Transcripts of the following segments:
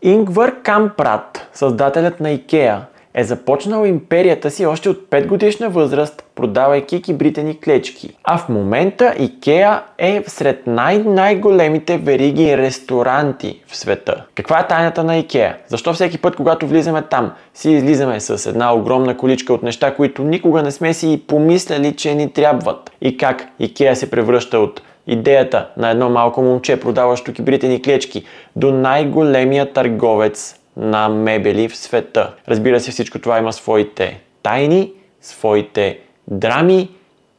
Ингвар Кампрад, създателят на IKEA, е започнал империята си още от 5 годишна възраст, продавайки кибритени клечки. А в момента IKEA е сред най-големите вериги ресторанти в света. Каква е тайната на IKEA? Защо всеки път, когато влизаме там, си излизаме с една огромна количка от неща, които никога не сме си помисляли, че ни трябват? И как IKEA се превръща от идеята на едно малко момче, продаващо кибритени клечки, до най-големия търговец на мебели в света? Разбира се, всичко това има своите тайни, своите драми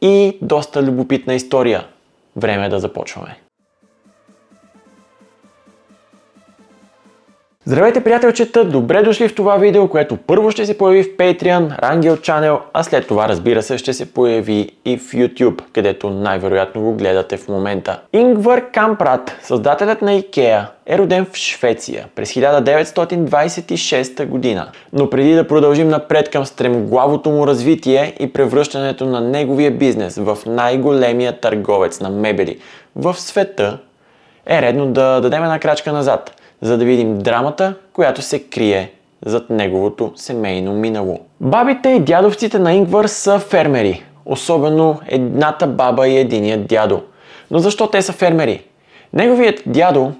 и доста любопитна история. Време е да започваме. Здравейте, приятелчета! Добре дошли в това видео, което първо ще се появи в Patreon, Rangel Channel, а след това, разбира се, ще се появи и в YouTube, където най-вероятно го гледате в момента. Ингвар Кампрад, създателят на IKEA, е роден в Швеция през 1926 година. Но преди да продължим напред към стремглавото му развитие и превръщането на неговия бизнес в най-големия търговец на мебели в света, е редно да дадем една крачка назад, за да видим драмата, която се крие зад неговото семейно минало. Бабите и дядовците на Ингвар са фермери, особено едната баба и единият дядо. Но защо те са фермери? Неговият дядо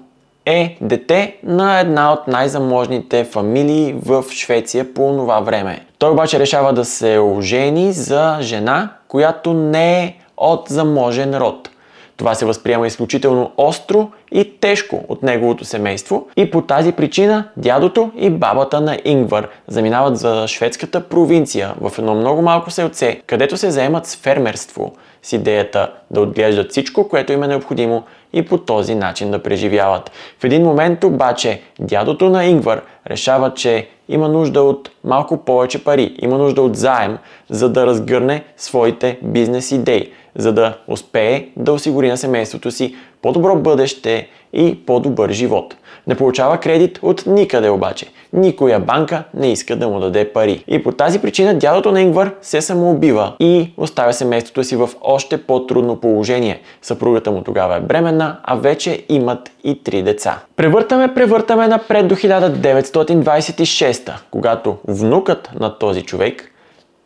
е дете на една от най-заможните фамилии в Швеция по това време. Той обаче решава да се ожени за жена, която не е от заможен род. Това се възприема изключително остро и тежко от неговото семейство и по тази причина дядото и бабата на Ингвар заминават за шведската провинция в едно много малко селце, където се заемат с фермерство, с идеята да отглеждат всичко, което им е необходимо и по този начин да преживяват. В един момент обаче дядото на Ингвар решава, че има нужда от малко повече пари, има нужда от заем, за да разгърне своите бизнес идеи, за да успее да осигури на семейството си по-добро бъдеще и по-добър живот. Не получава кредит от никъде обаче. Никоя банка не иска да му даде пари. И по тази причина дядото на Ингвар се самоубива и оставя семейството си в още по-трудно положение. Съпругата му тогава е бременна, а вече имат и 3 деца. Превъртаме напред до 1926, когато внукът на този човек,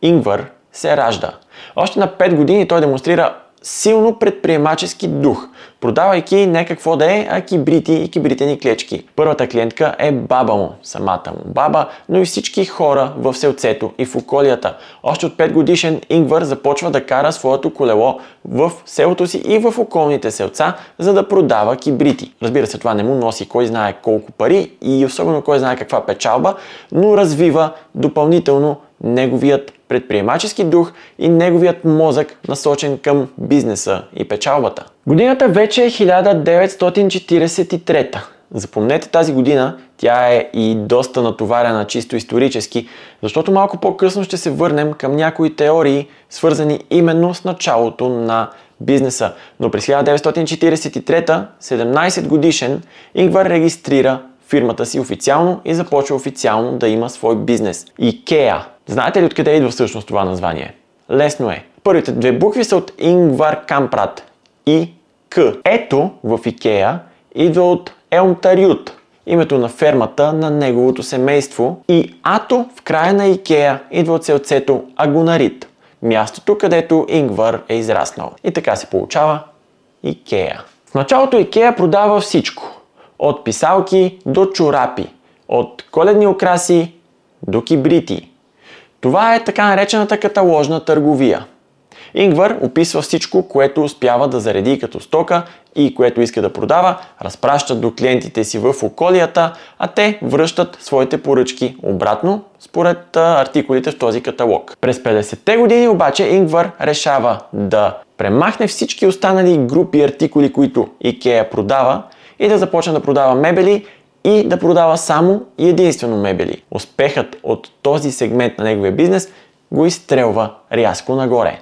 Ингвар, се ражда. Още на 5 години той демонстрира силно предприемачески дух, продавайки не какво да е, а кибрити и кибритени клечки. Първата клиентка е баба му, самата му баба, но и всички хора в селцето и в околията. Още от 5 годишен Ингвар започва да кара своето колело в селото си и в околните селца, за да продава кибрити. Разбира се, това не му носи кой знае колко пари и особено кой знае каква печалба, но развива допълнително неговият предприемачески дух и неговият мозък, насочен към бизнеса и печалбата. Годината вече е 1943. Запомнете тази година, тя е и доста натоварена чисто исторически, защото малко по-късно ще се върнем към някои теории, свързани именно с началото на бизнеса. Но през 1943, 17 годишен, Ингвар регистрира фирмата си официално и започва официално да има свой бизнес. IKEA. Знаете ли откъде идва всъщност това название? Лесно е. Първите 2 букви са от Ингвар Кампрад. И К. Ето в IKEA идва от Елмтарют, името на фермата на неговото семейство. И Ато в края на IKEA идва от селцето Агунарит, мястото, където Ингвар е израснал. И така се получава IKEA. В началото IKEA продава всичко. От писалки до чорапи, от коледни украси до кибрити. Това е така наречената каталожна търговия. Ингвар описва всичко, което успява да зареди като стока и което иска да продава, разпраща до клиентите си в околията, а те връщат своите поръчки обратно според артикулите в този каталог. През 50-те години обаче Ингвар решава да премахне всички останали групи артикули, които IKEA продава, и да започне да продава мебели и да продава само и единствено мебели. Успехът от този сегмент на неговия бизнес го изстрелва рязко нагоре.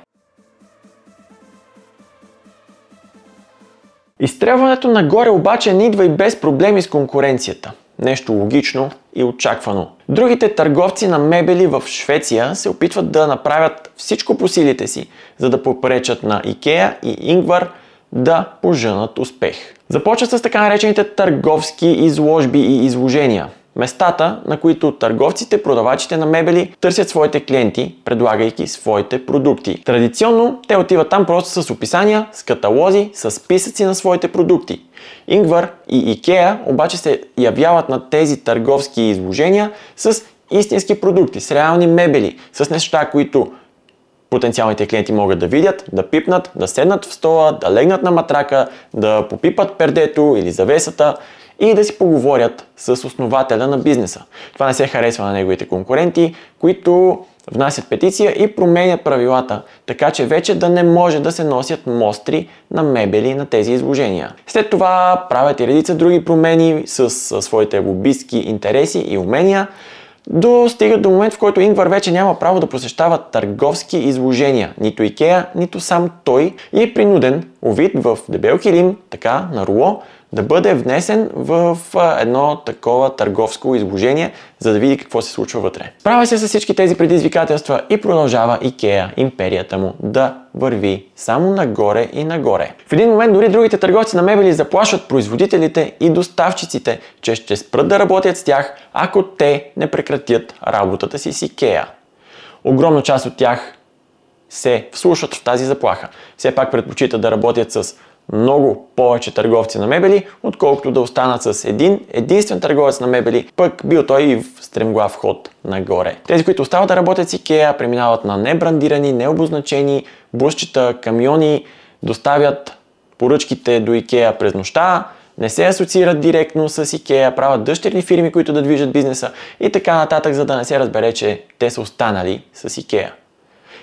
Изстрелването нагоре обаче не идва и без проблеми с конкуренцията. Нещо логично и очаквано. Другите търговци на мебели в Швеция се опитват да направят всичко по силите си, за да попречат на IKEA и Ингвар да пожънат успех. Започват с така наречените търговски изложби и изложения. местата, на които търговците, продавачите на мебели търсят своите клиенти, предлагайки своите продукти. Традиционно те отиват там просто с описания, с каталози, с списъци на своите продукти. Ingvar и IKEA обаче се явяват на тези търговски изложения с истински продукти, с реални мебели, с неща, които потенциалните клиенти могат да видят, да пипнат, да седнат в стола, да легнат на матрака, да попипат пердето или завесата и да си поговорят с основателя на бизнеса. Това не се харесва на неговите конкуренти, които внасят петиция и променят правилата, така че вече да не може да се носят мостри на мебели на тези изложения. След това правят и редица други промени с своите лобистки интереси и умения, стигат до момент, в който Ingvar вече няма право да посещава търговски изложения, нито IKEA, нито сам той, и е принуден, увит в дебел килим, така на руло, да бъде внесен в едно такова търговско изложение, за да види какво се случва вътре. Справя се с всички тези предизвикателства и продължава IKEA, империята му, да върви само нагоре и нагоре. В един момент дори другите търговци на мебели заплашват производителите и доставчиците, че ще спрат да работят с тях, ако те не прекратят работата си с IKEA. Огромна част от тях се вслушват в тази заплаха. Все пак предпочитат да работят с много повече търговци на мебели, отколкото да останат с единствен търговец на мебели, пък бил той и в стремглав ход нагоре. Тези, които остават да работят с IKEA, преминават на небрандирани, необозначени бусчета, камиони, доставят поръчките до IKEA през нощта, не се асоциират директно с IKEA, правят дъщерни фирми, които да движат бизнеса и така нататък, за да не се разбере, че те са останали с IKEA.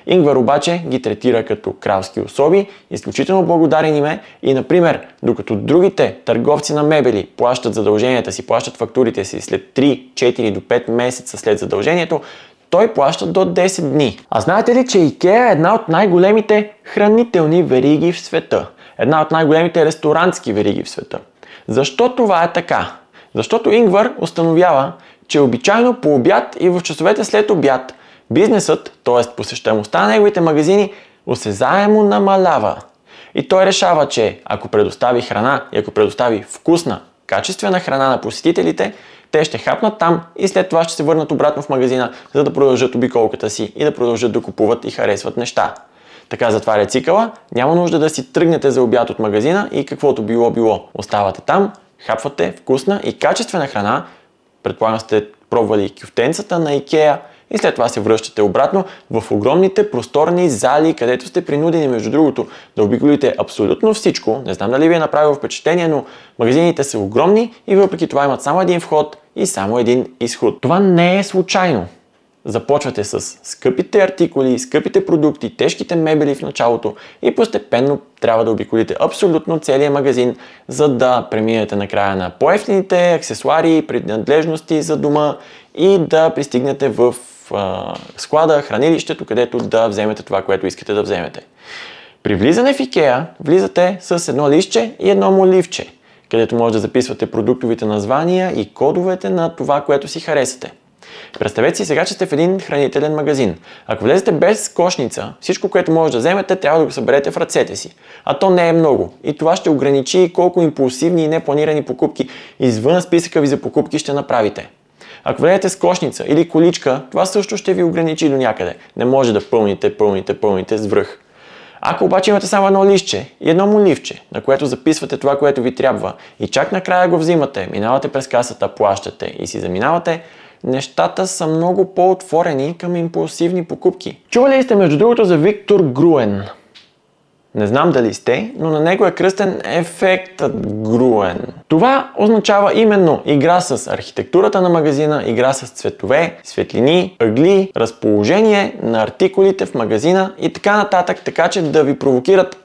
Ingvar обаче ги третира като кралски особи, изключително благодарен им е и, например, докато другите търговци на мебели плащат задълженията си, плащат фактурите си след 3, 4 до 5 месеца след задължението, той плаща до 10 дни. А знаете ли, че IKEA е една от най-големите хранителни вериги в света? Една от най-големите ресторантски вериги в света. Защо това е така? Защото Ingvar установява, че обичайно по обяд и в часовете след обяд бизнесът, т.е. посещаемостта на неговите магазини, осезаемо намалява. И той решава, че ако предостави храна и ако предостави вкусна, качествена храна на посетителите, те ще хапнат там и след това ще се върнат обратно в магазина, за да продължат обиколката си и да продължат да купуват и харесват неща. Така затваря цикъла, няма нужда да си тръгнете за обяд от магазина и каквото било. Оставате там, хапвате вкусна и качествена храна, предполагам сте пробвали кюфтенцата на IKEA, и след това се връщате обратно в огромните просторни зали, където сте принудени, между другото, да обиколите абсолютно всичко. Не знам дали ви е направило впечатление, но магазините са огромни и въпреки това имат само един вход и само един изход. Това не е случайно. Започвате с скъпите артикули, скъпите продукти, тежките мебели в началото и постепенно трябва да обиколите абсолютно целия магазин, за да преминете накрая на по-евтините аксесуари, принадлежности за дома и да пристигнете в склада, хранилището, където да вземете това, което искате да вземете. При влизане в IKEA влизате с едно листче и едно моливче, където може да записвате продуктовите названия и кодовете на това, което си харесате. Представете си сега, че сте в един хранителен магазин. Ако влезете без кошница, всичко, което може да вземете, трябва да го съберете в ръцете си. А то не е много. И това ще ограничи колко импулсивни и непланирани покупки извън списъка ви за покупки ще направите. Ако влезете с кошница или количка, това също ще ви ограничи до някъде. Не може да пълните с връх. Ако обаче имате само едно листче и едно моливче, на което записвате това, което ви трябва и чак накрая го взимате, минавате през касата, плащате и си заминавате, нещата са много по-отворени към импулсивни покупки. Чували ли сте между другото за Виктор Груен? Не знам дали сте, но на него е кръстен ефектът Груен. Това означава именно игра с архитектурата на магазина, игра с цветове, светлини, ъгли, разположение на артикулите в магазина и така нататък, така че да ви провокират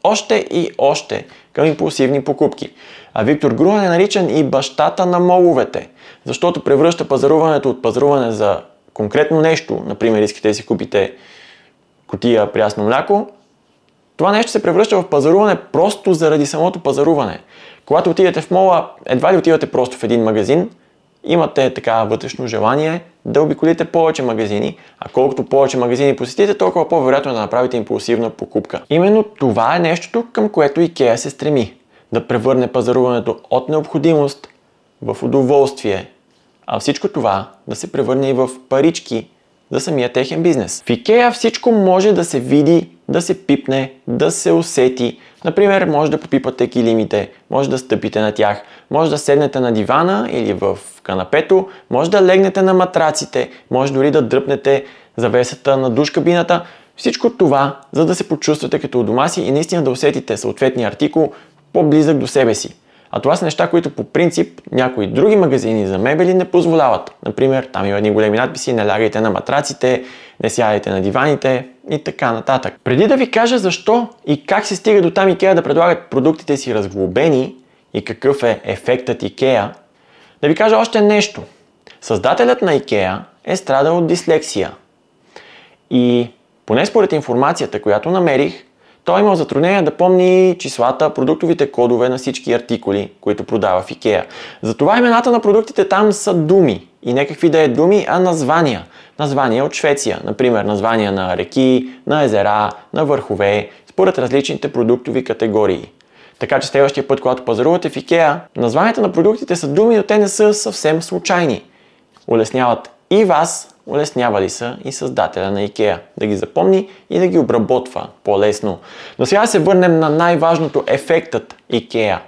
още и още към импулсивни покупки. А Виктор Груен е наричан и бащата на моловете, защото превръща пазаруването от пазаруване за конкретно нещо, например искате да си купите кутия прясно мляко, това нещо се превръща в пазаруване просто заради самото пазаруване. Когато отидете в мола, едва ли отивате просто в един магазин, имате така вътрешно желание да обиколите повече магазини, а колкото повече магазини посетите, толкова по-вероятно да направите импулсивна покупка. Именно това е нещото, към което IKEA се стреми. Да превърне пазаруването от необходимост в удоволствие, а всичко това да се превърне и в парички за самия техен бизнес. В IKEA всичко може да се види, да се пипне, да се усети. Например, може да попипате килимите, може да стъпите на тях, може да седнете на дивана или в канапето, може да легнете на матраците, може дори да дръпнете завесата на душ кабината. Всичко това, за да се почувствате като у дома си и наистина да усетите съответния артикул по-близък до себе си. А това са неща, които по принцип някои други магазини за мебели не позволяват. Например, там има едни големи надписи: не лягайте на матраците, не сядайте на диваните и така нататък. Преди да ви кажа защо и как се стига до там IKEA да предлагат продуктите си разглобени и какъв е ефектът IKEA, да ви кажа още нещо. Създателят на IKEA е страдал от дислексия. И поне според информацията, която намерих, той имал затруднение да помни числата, продуктовите кодове на всички артикули, които продава в IKEA. Затова имената на продуктите там са думи. И не какви да е думи, а названия. Названия от Швеция. Например, названия на реки, на езера, на върхове, според различните продуктови категории. Така че следващия път, когато пазарувате в IKEA, названията на продуктите са думи, но те не са съвсем случайни. Улесняват и вас, улеснявали са и създателя на IKEA да ги запомни и да ги обработва по-лесно. Но сега се върнем на най-важното: ефектът IKEA.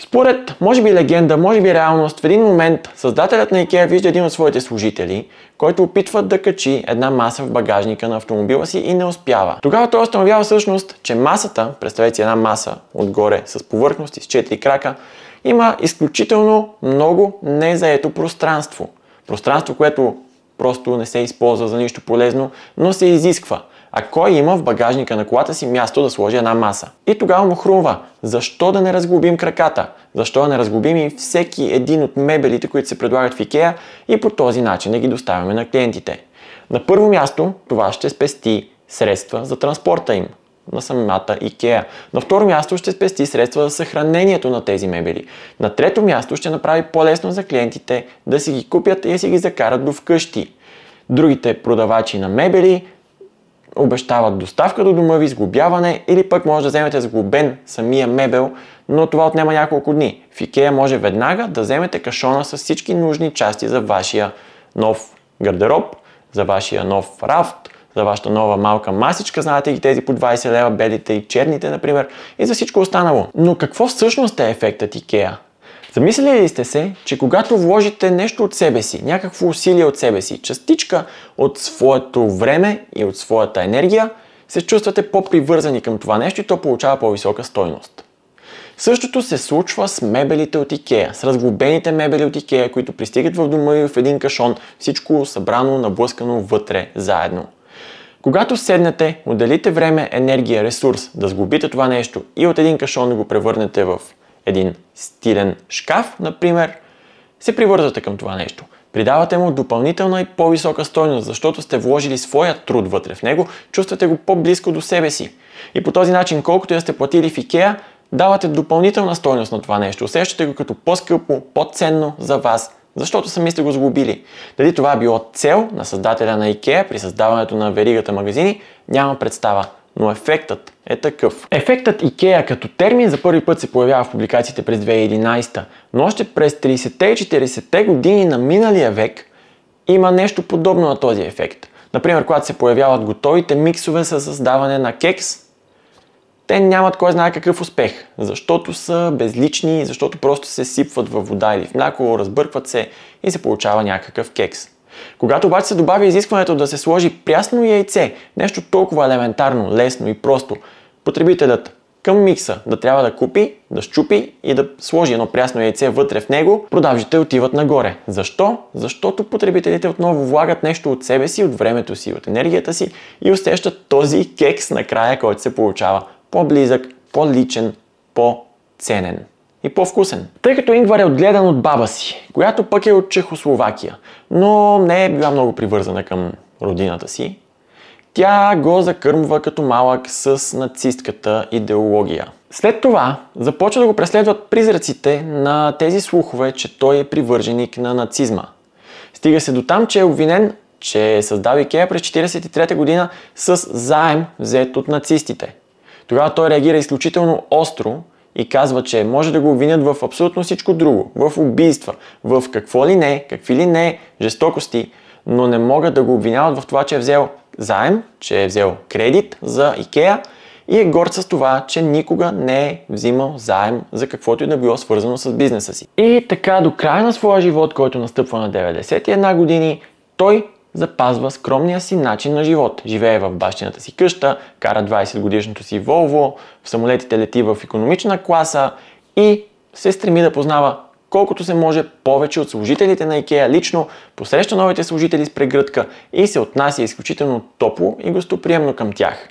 Според, може би легенда, може би реалност, в един момент създателят на IKEA вижда един от своите служители, който опитва да качи една маса в багажника на автомобила си и не успява. Тогава той установява всъщност, че масата, представете си една маса отгоре с повърхности, с 4 крака, има изключително много незаето пространство. Пространство, което просто не се използва за нищо полезно, но се изисква. А кой има в багажника на колата си място да сложи една маса? И тогава му хрумва: защо да не разглобим краката? Защо да не разглобим и всеки един от мебелите, които се предлагат в IKEA, и по този начин да ги доставяме на клиентите? На първо място, това ще спести средства за транспорта им на самата IKEA. На второ място, ще спести средства за съхранението на тези мебели. На трето място, ще направи по-лесно за клиентите да си ги купят и да си ги закарат до вкъщи. Другите продавачи на мебели обещават доставка до дома ви, сглобяване, или пък може да вземете сглобен самия мебел, но това отнема няколко дни. В IKEA може веднага да вземете кашона с всички нужни части за вашия нов гардероб, за вашия нов рафт, за вашата нова малка масичка, знаете ги тези по 20 лева, белите и черните, например, и за всичко останало. Но какво всъщност е ефектът IKEA? Замислили ли сте се, че когато вложите нещо от себе си, някакво усилие от себе си, частичка от своето време и от своята енергия, се чувствате по-привързани към това нещо и то получава по-висока стойност? Същото се случва с мебелите от IKEA, с разглобените мебели от IKEA, които пристигат в дома ви в един кашон, всичко събрано, наблъскано вътре заедно. Когато седнете, отделите време, енергия, ресурс да сглобите това нещо и от един кашон да го превърнете в един стилен шкаф, например, се привързвате към това нещо. Придавате му допълнителна и по-висока стойност, защото сте вложили своя труд вътре в него, чувствате го по-близко до себе си. И по този начин, колкото я сте платили в IKEA, давате допълнителна стойност на това нещо. Усещате го като по-скъпо, по-ценно за вас, защото сами сте го сглобили. Дали това е било цел на създателя на IKEA при създаването на веригата магазини, няма представа. Но ефектът е такъв. Ефектът IKEA като термин за първи път се появява в публикациите през 2011, но още през 30-те и 40-те години на миналия век има нещо подобно на този ефект. Например, когато се появяват готовите миксове за създаване на кекс, те нямат кой знае какъв успех, защото са безлични, защото просто се сипват във вода или в мляко, разбъркват се и се получава някакъв кекс. Когато обаче се добави изискването да се сложи прясно яйце, нещо толкова елементарно, лесно и просто, потребителят към микса да трябва да купи, да счупи и да сложи едно прясно яйце вътре в него, продажите отиват нагоре. Защо? Защото потребителите отново влагат нещо от себе си, от времето си, от енергията си и усещат този кекс накрая, който се получава по-близък, по-личен, по-ценен и по-вкусен. Тъй като Ингвар е отгледан от баба си, която пък е от Чехословакия, но не е била много привързана към родината си, тя го закърмва като малък с нацистката идеология. След това започва да го преследват призраците на тези слухове, че той е привърженик на нацизма. Стига се до там, че е обвинен, че е създал IKEA през 1943 година с заем взет от нацистите. Тогава той реагира изключително остро и казва, че може да го обвинят в абсолютно всичко друго, в убийства, в какво ли не, какви ли не жестокости, но не могат да го обвиняват в това, че е взел заем, че е взел кредит за IKEA и е горд с това, че никога не е взимал заем за каквото и да било свързано с бизнеса си. И така до края на своя живот, който настъпва на 91 години, той запазва скромния си начин на живот. Живее в бащината си къща, кара 20 годишното си Volvo, в самолетите лети в икономична класа и се стреми да познава колкото се може повече от служителите на IKEA лично, посреща новите служители с прегръдка и се отнася изключително топло и гостоприемно към тях.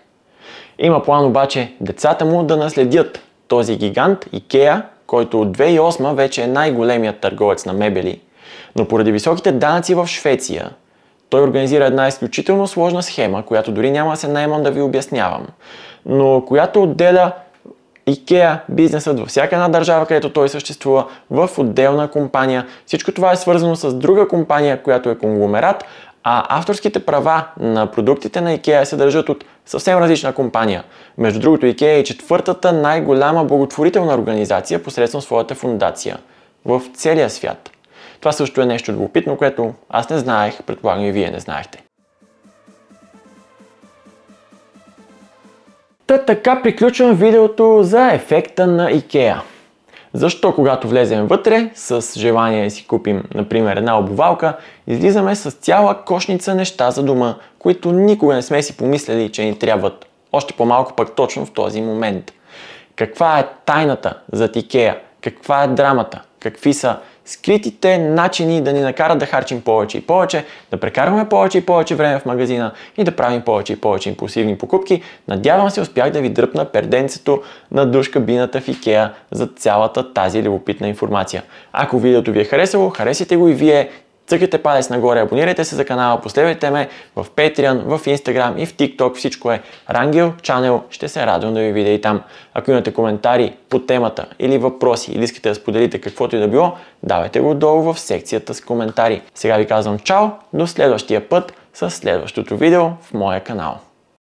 Има план обаче децата му да наследят този гигант IKEA, който от 2008 вече е най-големият търговец на мебели, но поради високите данъци в Швеция, той организира една изключително сложна схема, която дори няма да се наемам да ви обяснявам, но която отделя IKEA бизнесът във всяка една държава, където той съществува, в отделна компания. Всичко това е свързано с друга компания, която е конгломерат, а авторските права на продуктите на IKEA се държат от съвсем различна компания. Между другото, IKEA е четвъртата най-голяма благотворителна организация посредством своята фундация в целия свят. Това също е нещо любопитно, което аз не знаех, предполагам и вие не знаехте. Така приключвам видеото за ефекта на IKEA. Защо когато влезем вътре с желание да си купим, например, една обувалка, излизаме с цяла кошница неща за дома, които никога не сме си помислили, че ни трябват. Още по-малко пък точно в този момент. Каква е тайната зад IKEA? Каква е драмата? Какви са скритите начини да ни накарат да харчим повече и повече, да прекарваме повече и повече време в магазина и да правим повече и повече импулсивни покупки? Надявам се успях да ви дръпна перденцето на душ-кабината в IKEA за цялата тази любопитна информация. Ако видеото ви е харесало, харесайте го и вие. Цъкайте палец нагоре, абонирайте се за канала, последвайте ме в Patreon, в Instagram и в TikTok. Всичко е Rangel Channel. Ще се радвам да ви видя и там. Ако имате коментари по темата или въпроси или искате да споделите каквото и да било, давайте го долу в секцията с коментари. Сега ви казвам чао, до следващия път с следващото видео в моя канал.